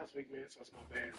last week, man, so it's my bad.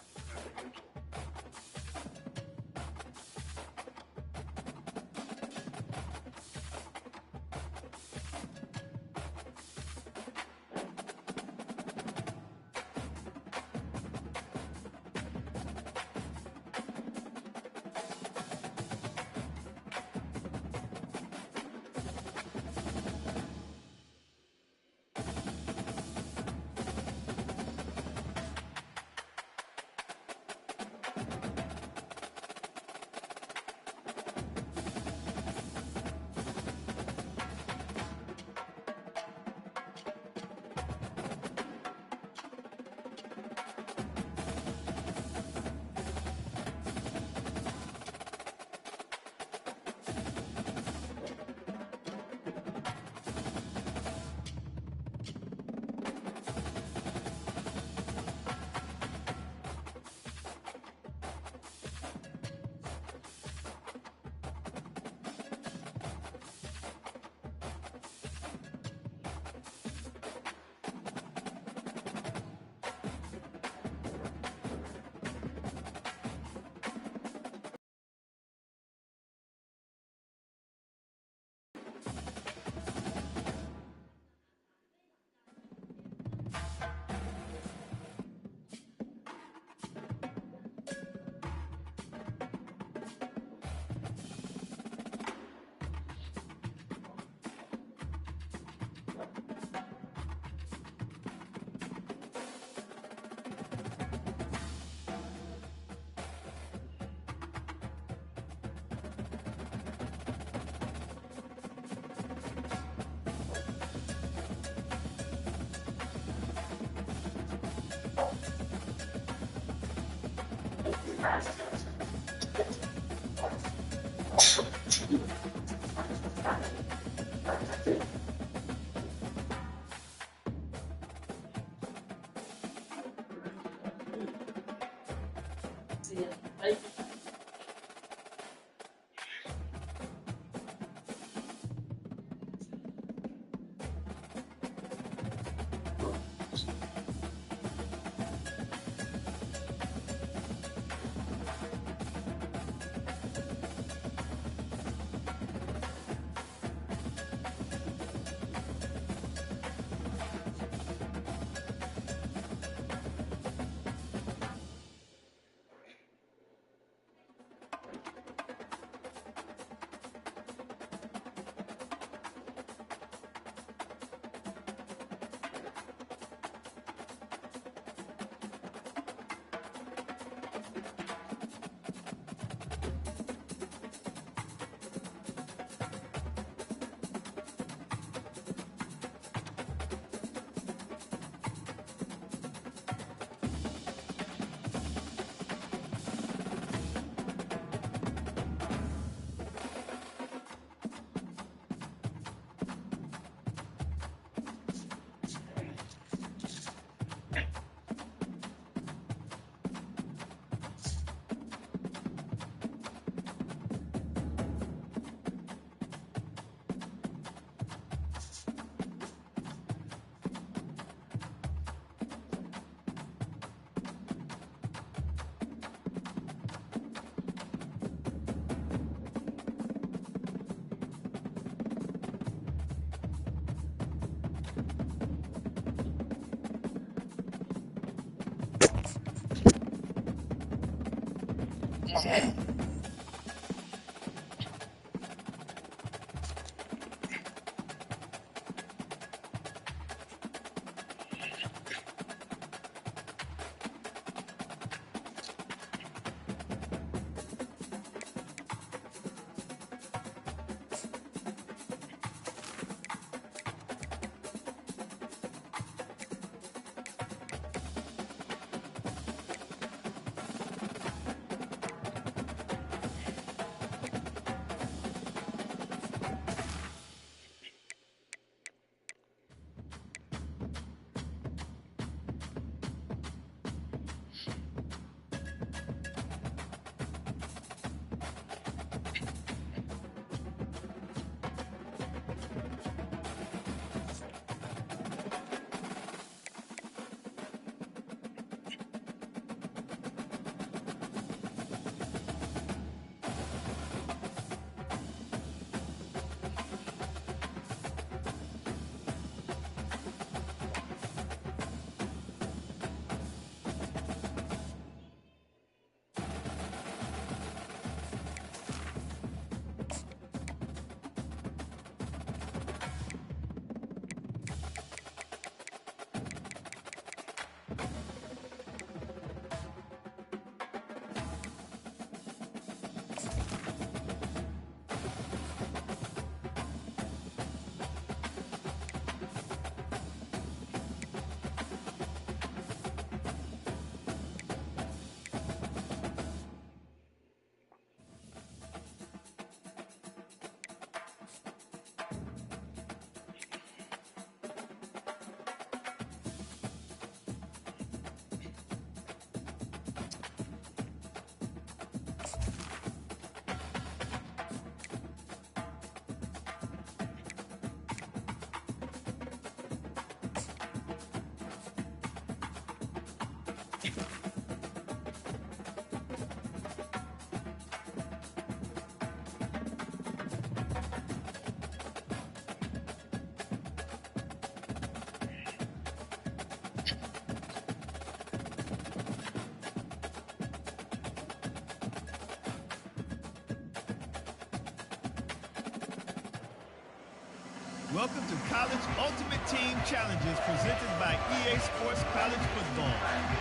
Welcome to College Ultimate Team Challenges presented by EA Sports College Football.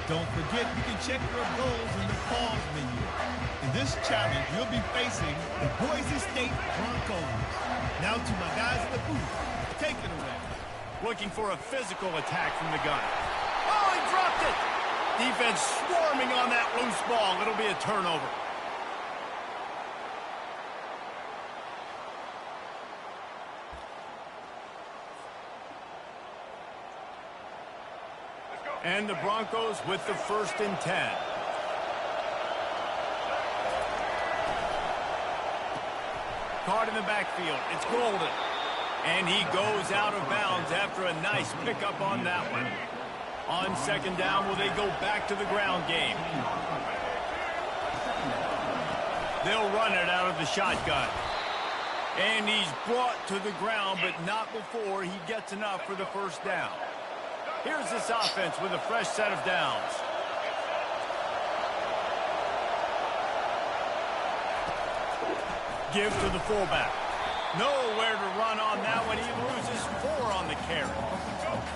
Don't forget you can check your goals in the pause menu. In this challenge, you'll be facing the Boise State Broncos. Now to my guys in the booth. Take it away. Looking for a physical attack from the gun. Oh, he dropped it! Defense swarming on that loose ball. It'll be a turnover. And the Broncos with the 1st and 10. Caught in the backfield. It's Golden. And he goes out of bounds after a nice pickup on that one. On 2nd down, will they go back to the ground game? They'll run it out of the shotgun. And he's brought to the ground, but not before he gets enough for the 1st down. Here's this offense with a fresh set of downs. Give to the fullback. Nowhere to run on that one. He loses 4 on the carry.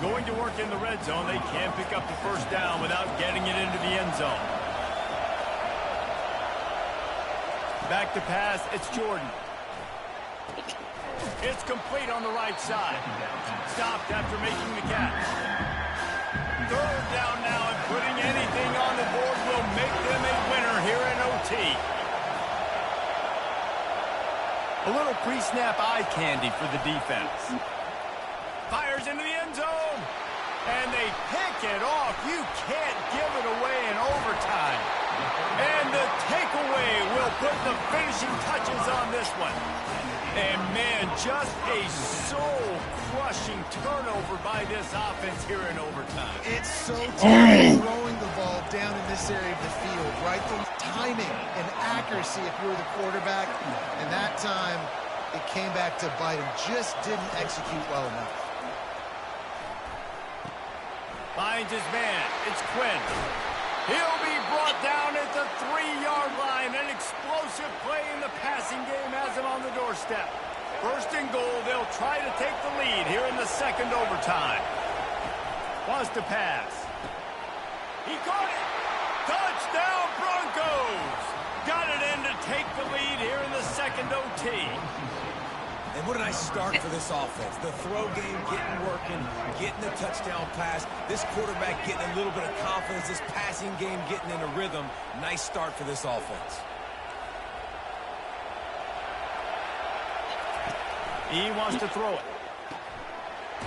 Going to work in the red zone. They can't pick up the 1st down without getting it into the end zone. Back to pass. It's Jordan. It's complete on the right side. Stopped after making the catch. 3rd down now, and putting anything on the board will make them a winner here in OT. A little pre-snap eye candy for the defense. Fires into the end zone, and they pick it off. You can't give it away in overtime. And the takeaway will put the finishing touches on this one. And, man, just a soul-crushing turnover by this offense here in overtime. It's so tough throwing the ball down in this area of the field, right? The timing and accuracy if you're the quarterback. And that time, it came back to bite him. Just didn't execute well enough. Finds his man. It's Quinn. He'll be brought down at the 3-yard line. An explosive play in the passing game has him on the doorstep. 1st and goal. They'll try to take the lead here in the 2nd overtime. Wants to pass. He caught it. Touchdown, Broncos. Got it in to take the lead here in the 2nd OT. And what a nice start for this offense. The throw game getting working, getting the touchdown pass. This quarterback getting a little bit of confidence. This passing game getting in a rhythm. Nice start for this offense. He wants to throw it.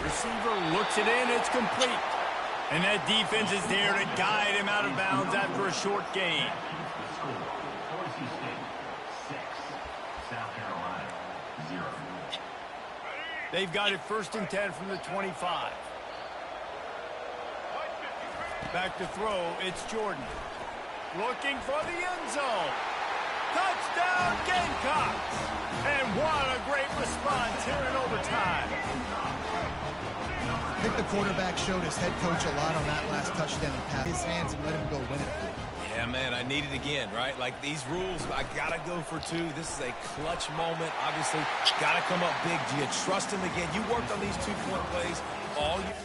Receiver looks it in. It's complete. And that defense is there to guide him out of bounds after a short gain. They've got it 1st and 10 from the 25. Back to throw, it's Jordan. Looking for the end zone. Touchdown, Gamecocks! And what a great response here in overtime. I think the quarterback showed his head coach a lot on that last touchdown pass. His hands and let him go win it. Yeah, man, I need it again, right? Like these rules, I got to go for 2. This is a clutch moment. Obviously, got to come up big. Do you trust him again? You worked on these 2-point plays all year.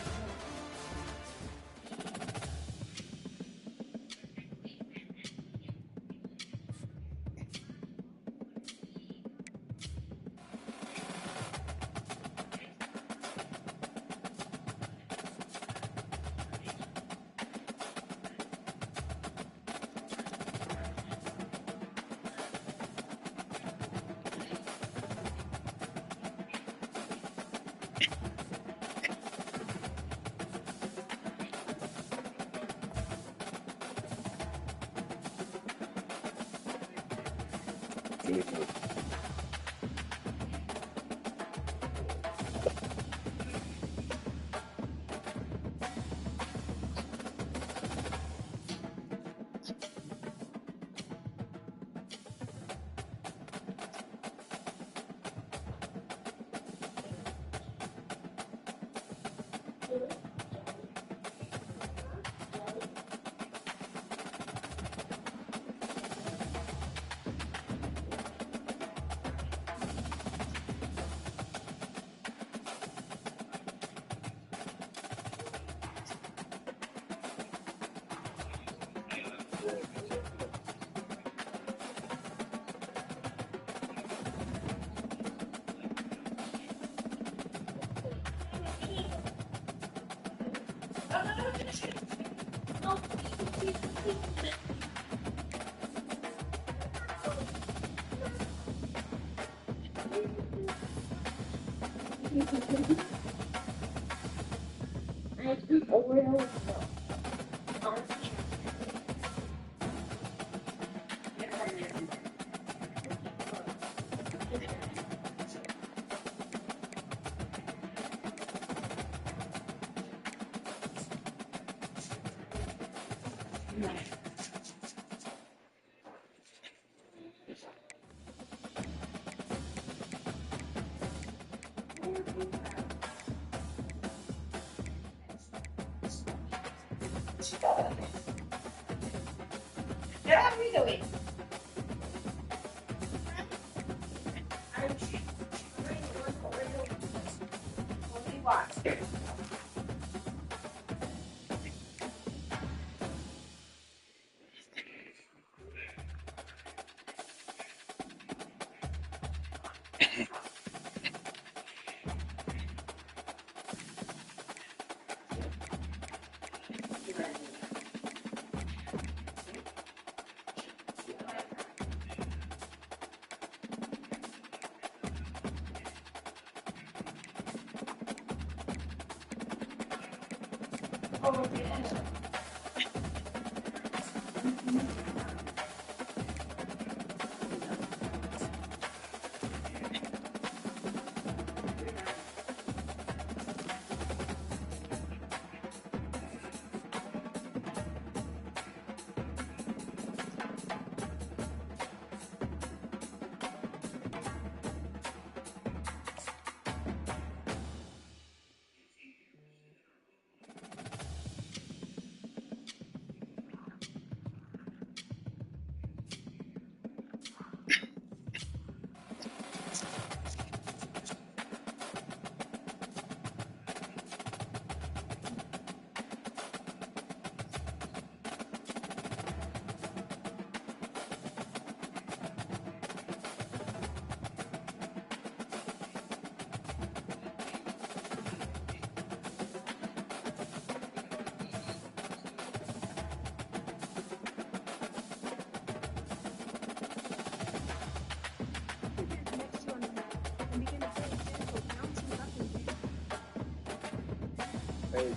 Hey,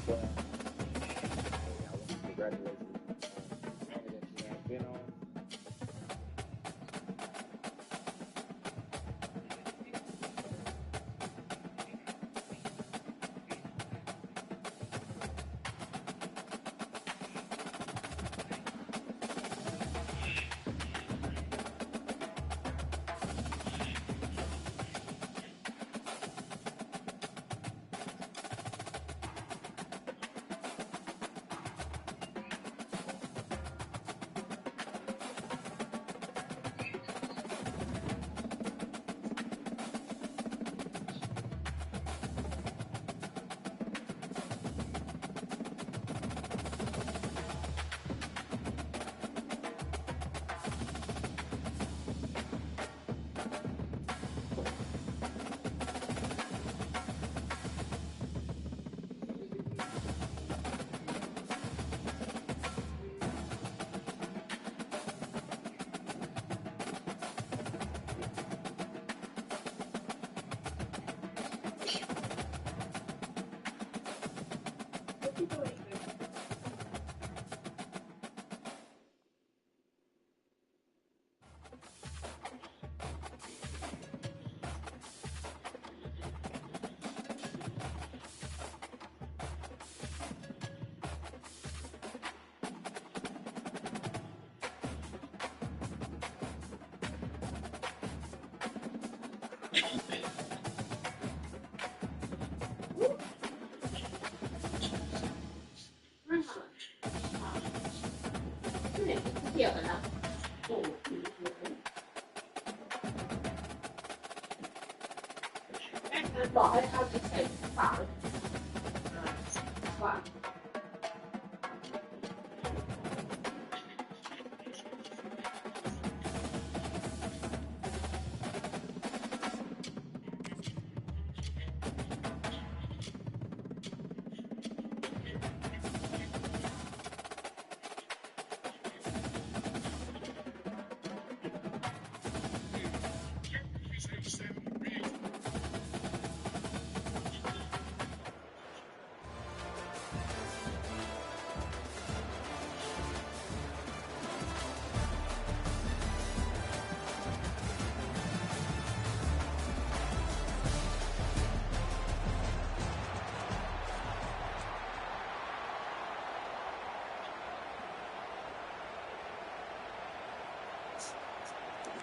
congratulations on the journey that you have been on.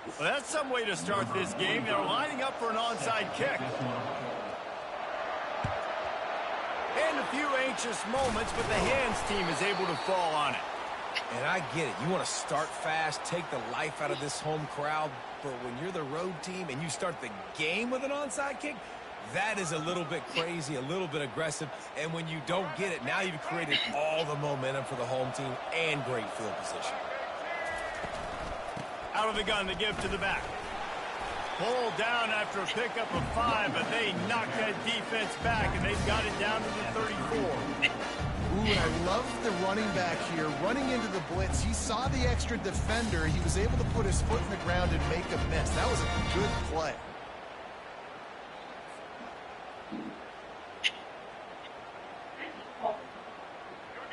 Well, that's some way to start this game. They're lining up for an onside kick. And a few anxious moments, but the hands team is able to fall on it. And I get it. You want to start fast, take the life out of this home crowd. But when you're the road team and you start the game with an onside kick, that is a little bit crazy, a little bit aggressive. And when you don't get it, now you've created all the momentum for the home team and great field position. Out of the gun to give to the back. Pulled down after a pickup of 5, but they knocked that defense back, and they've got it down to the 34. Ooh, and I love the running back here. Running into the blitz, he saw the extra defender. He was able to put his foot in the ground and make a miss. That was a good play.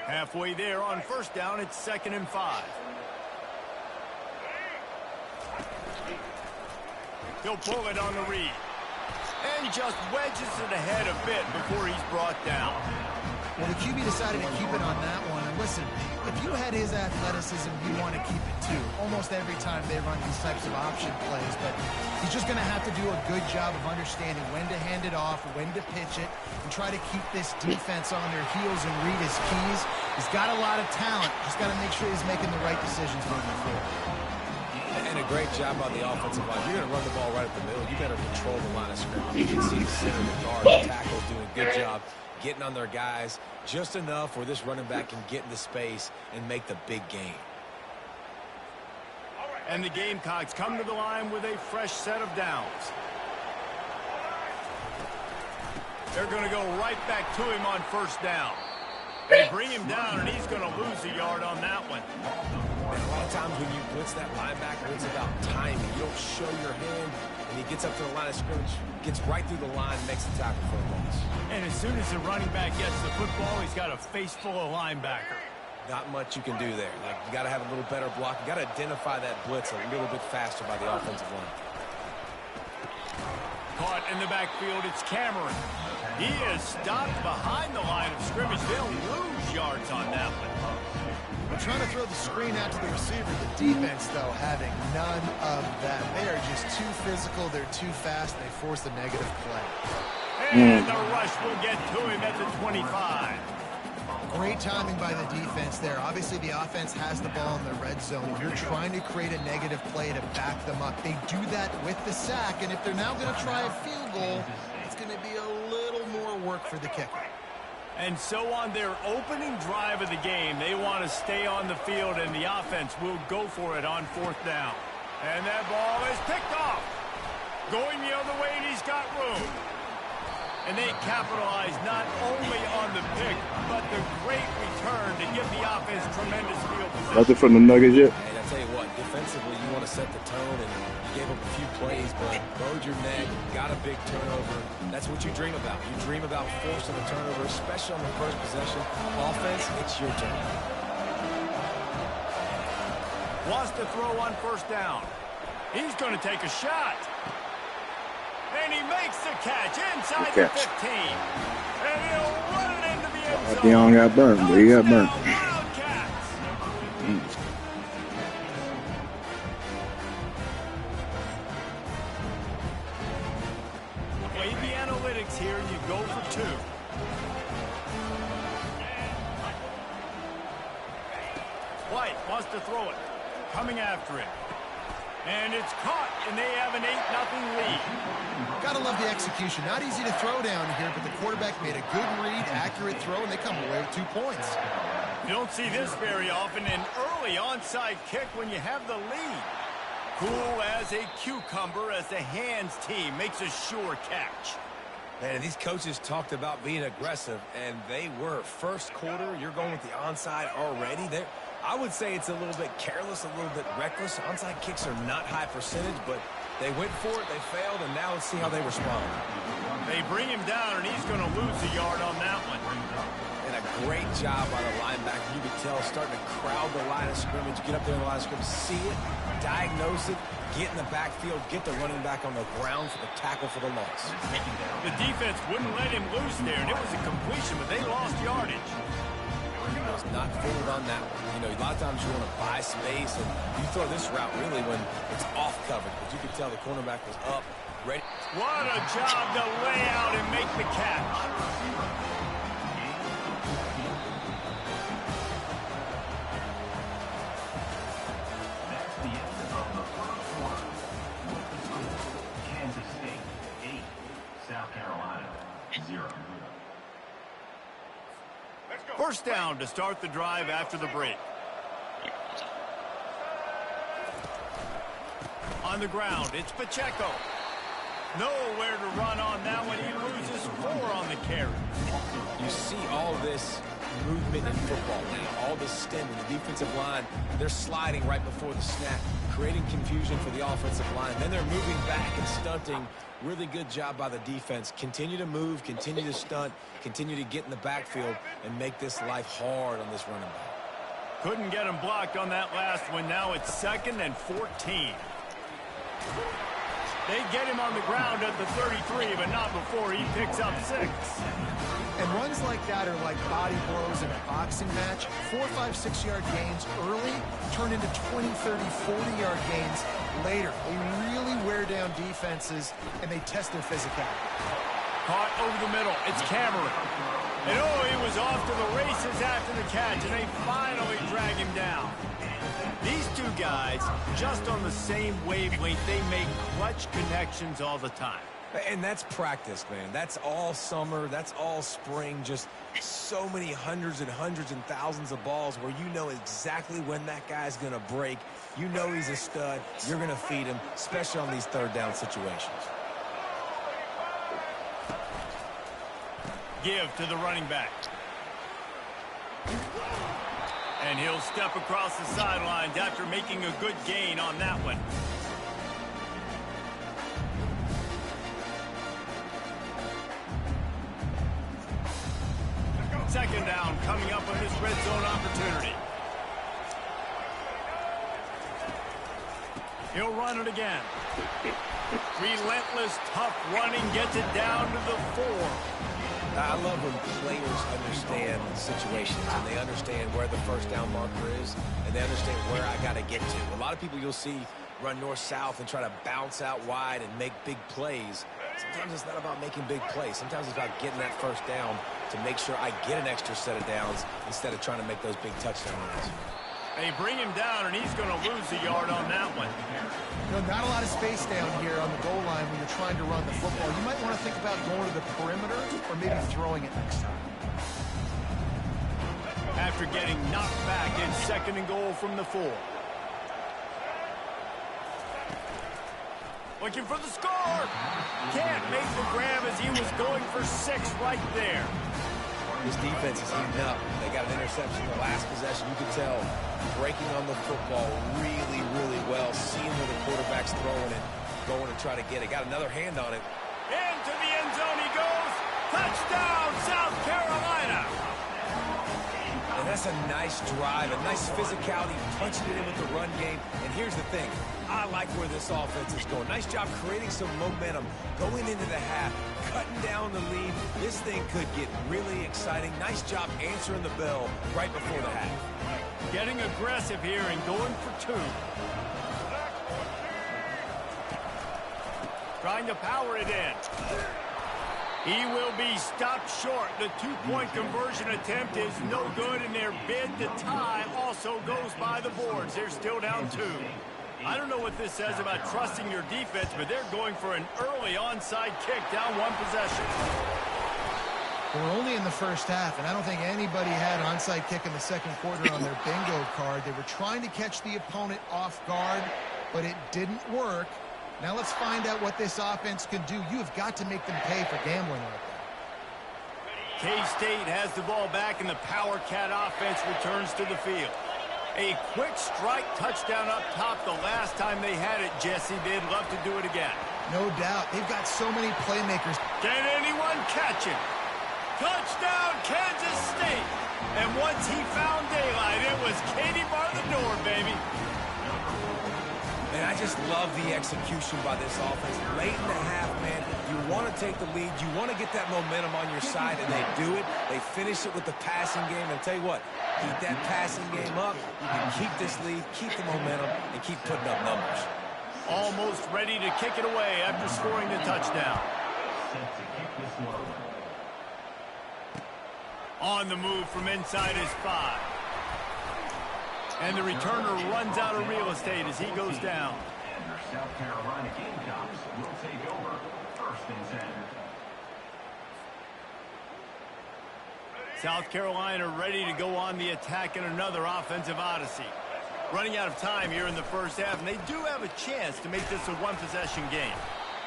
Halfway there on first down, it's 2nd and 5. He'll pull it on the read. And just wedges it ahead a bit before he's brought down. Well, the QB decided to keep it on that one. And listen, if you had his athleticism, you want to keep it too. Almost every time they run these types of option plays. But he's just going to have to do a good job of understanding when to hand it off, when to pitch it, and try to keep this defense on their heels and read his keys. He's got a lot of talent. Just got to make sure he's making the right decisions moving forward. And a great job on the offensive line. You're going to run the ball right up the middle. You better control the line of scrimmage. You can see the center, the guard, the tackles doing a good job getting on their guys just enough where this running back can get into space and make the big game. And the Gamecocks come to the line with a fresh set of downs. They're going to go right back to him on first down. They bring him down, and he's going to lose a yard on that one. And a lot of times when you blitz that linebacker, it's about timing. You don't show your hand, and he gets up to the line of scrimmage, gets right through the line, makes the tackle for a loss. And as soon as the running back gets the football, he's got a face full of linebacker. Not much you can do there. Like, you got to have a little better block. You got to identify that blitz a little bit faster by the offensive line. Caught in the backfield, it's Cameron. He is stopped behind the line of scrimmage. They'll lose yards on that one. We're trying to throw the screen out to the receiver. The defense, though, having none of that. They are just too physical. They're too fast. They force the negative play. And the rush will get to him at the 25. Great timing by the defense there. Obviously, the offense has the ball in the red zone. If you're trying to create a negative play to back them up, they do that with the sack. And if they're now going to try a field goal, it's going to be a little more work for the kicker. And so on their opening drive of the game, they want to stay on the field, and the offense will go for it on fourth down. And that ball is picked off. Going the other way, and he's got room. And they capitalize not only on the pick, but the great return to give the offense tremendous field position. Nothing from the Nuggets yet. And I tell you what, defensively, you want to set the tone, and you gave up a few plays, but bowed your neck, got a big turnover. That's what you dream about. You dream about forcing a turnover, especially on the first possession. Offense, it's your turn. Wants to throw on first down. He's going to take a shot. And he makes the catch inside the 15. And he'll run it into the end zone. Deion got burnt, but he got burnt. Wildcats. Play the analytics here, and you go for 2. White wants to throw it. Coming after it. And it's caught, and they have an 8-0 lead. Gotta love the execution. Not easy to throw down here, but the quarterback made a good read, accurate throw, and they come away with 2 points. You don't see this very often, an early onside kick when you have the lead. Cool as a cucumber as the hands team makes a sure catch. Man, these coaches talked about being aggressive, and they were. First quarter, you're going with the onside already. I would say it's a little bit careless, a little bit reckless. Onside kicks are not high percentage, but they went for it, they failed, and now let's see how they respond. They bring him down, and he's going to lose a yard on that one. And a great job by the linebacker. You could tell starting to crowd the line of scrimmage, get up there in the line of scrimmage, see it, diagnose it, get in the backfield, get the running back on the ground for the tackle for the loss. The defense wouldn't let him loose there, and it was a completion, but they lost yardage. Was not fooled on that one. You know, a lot of times you want to buy space, and you throw this route really when it's off coverage. But you could tell the cornerback was up, ready. What a job to lay out and make the catch. Kansas State 8, South Carolina 0. First down to start the drive after the break. On the ground, it's Pacheco. Nowhere to run on that one. He loses 4 on the carry. You see all this movement in football now, all this stemming. The defensive line, they're sliding right before the snap, creating confusion for the offensive line. Then they're moving back and stunting. Really good job by the defense. Continue to move, continue to stunt, continue to get in the backfield, and make this life hard on this running back. Couldn't get him blocked on that last one. Now it's 2nd and 14. They get him on the ground at the 33, but not before he picks up 6. And runs like that are like body blows in a boxing match. 4, 5, 6-yard gains early turn into 20, 30, 40-yard gains later. They really wear down defenses, and they test their physicality. Caught over the middle. It's Cameron. And he was off to the races after the catch, and they finally drag him down. These two guys, just on the same wavelength, they make clutch connections all the time. And that's practice, man. That's all summer. That's all spring. Just so many hundreds and thousands of balls where you know exactly when that guy's going to break. You know he's a stud. You're going to feed him, especially on these third down situations. Give to the running back. And he'll step across the sidelines after making a good gain on that one. Second down coming up on this red zone opportunity. He'll run it again. Relentless, tough running gets it down to the 4. I love when players understand situations and they understand where the first down marker is and they understand where I got to get to. A lot of people you'll see run north-south and try to bounce out wide and make big plays. Sometimes it's not about making big plays. Sometimes it's about getting that first down to make sure I get an extra set of downs instead of trying to make those big touchdown runs. They bring him down, and he's going to lose a yard on that one. You know, not a lot of space down here on the goal line when you're trying to run the football. You might want to think about going to the perimeter or maybe throwing it next time. After getting knocked back, it's 2nd and goal from the 4. Looking for the score. Can't make the grab as he was going for 6 right there. This defense is heating up. They got an interception the last possession. You could tell breaking on the football really, really well, seeing where the quarterback's throwing it, going to try to get it. Got another hand on it. Into the end zone he goes. Touchdown, South Carolina. And that's a nice drive, a nice physicality, punching it in with the run game. And here's the thing. I like where this offense is going. Nice job creating some momentum, going into the half, cutting down the lead. This thing could get really exciting. Nice job answering the bell right before the half. Getting aggressive here and going for 2. Trying to power it in. He will be stopped short. The 2-point conversion attempt is no good, and their bid to tie also goes by the boards. They're still down 2. I don't know what this says about trusting your defense, but they're going for an early onside kick down 1 possession. We're only in the first half, and I don't think anybody had an onside kick in the second quarter on their bingo card. They were trying to catch the opponent off guard, but it didn't work. Now let's find out what this offense can do. You have got to make them pay for gambling like that. K-State has the ball back, and the Power Cat offense returns to the field. A quick strike touchdown up top the last time they had it, Jesse. They'd love to do it again. No doubt. They've got so many playmakers. Can anyone catch him? Touchdown, Kansas State. And once he found daylight, it was Katie bar the door, baby. And I just love the execution by this offense. Late in the half, man, you want to take the lead. You want to get that momentum on your side, and they do it. They finish it with the passing game. And I'll tell you what, keep that passing game up. You can keep this lead, keep the momentum, and keep putting up numbers. Almost ready to kick it away after scoring the touchdown. Set to kick this one away. On the move from inside his 5. And the returner runs out of real estate as he goes down. And your South Carolina Gamecocks will take over 1st and 10. South Carolina ready to go on the attack in another offensive odyssey. Running out of time here in the first half, and they do have a chance to make this a one-possession game.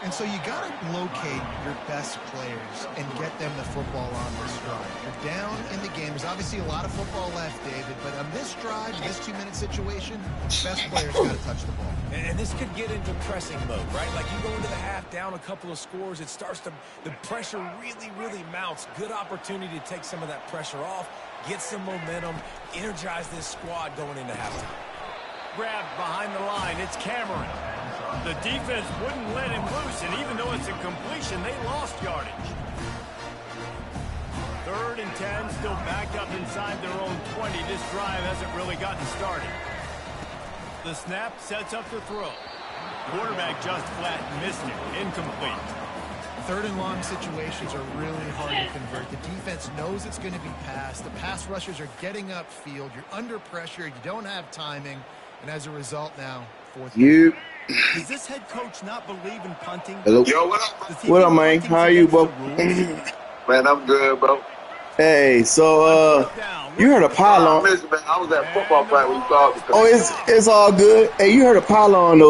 And so you got to locate your best players and get them the football on this drive. You're down in the game. There's obviously a lot of football left, David, but on this drive, this 2-minute situation, best players got to touch the ball. And this could get into pressing mode, right? Like you go into the half down a couple of scores, it starts to, the pressure really, really mounts. Good opportunity to take some of that pressure off, get some momentum, energize this squad going into halftime. Grabbed behind the line, it's Cameron. The defense wouldn't let him loose, and even though it's a completion, they lost yardage. 3rd and 10, still backed up inside their own 20. This drive hasn't really gotten started. The snap sets up the throw. Quarterback just flat missed it. Incomplete. 3rd and long situations are really hard to convert. The defense knows it's going to be passed. The pass rushers are getting upfield. You're under pressure. You don't have timing. And as a result now, 4th. You. Does this head coach not believe in punting? Hello. Yo, what up? What up, man? How are you, bro? Man, I'm good, bro. Hey, so you heard a pylon. I was at football practice when you called. Oh, it's all good. Hey, you heard a pylon though.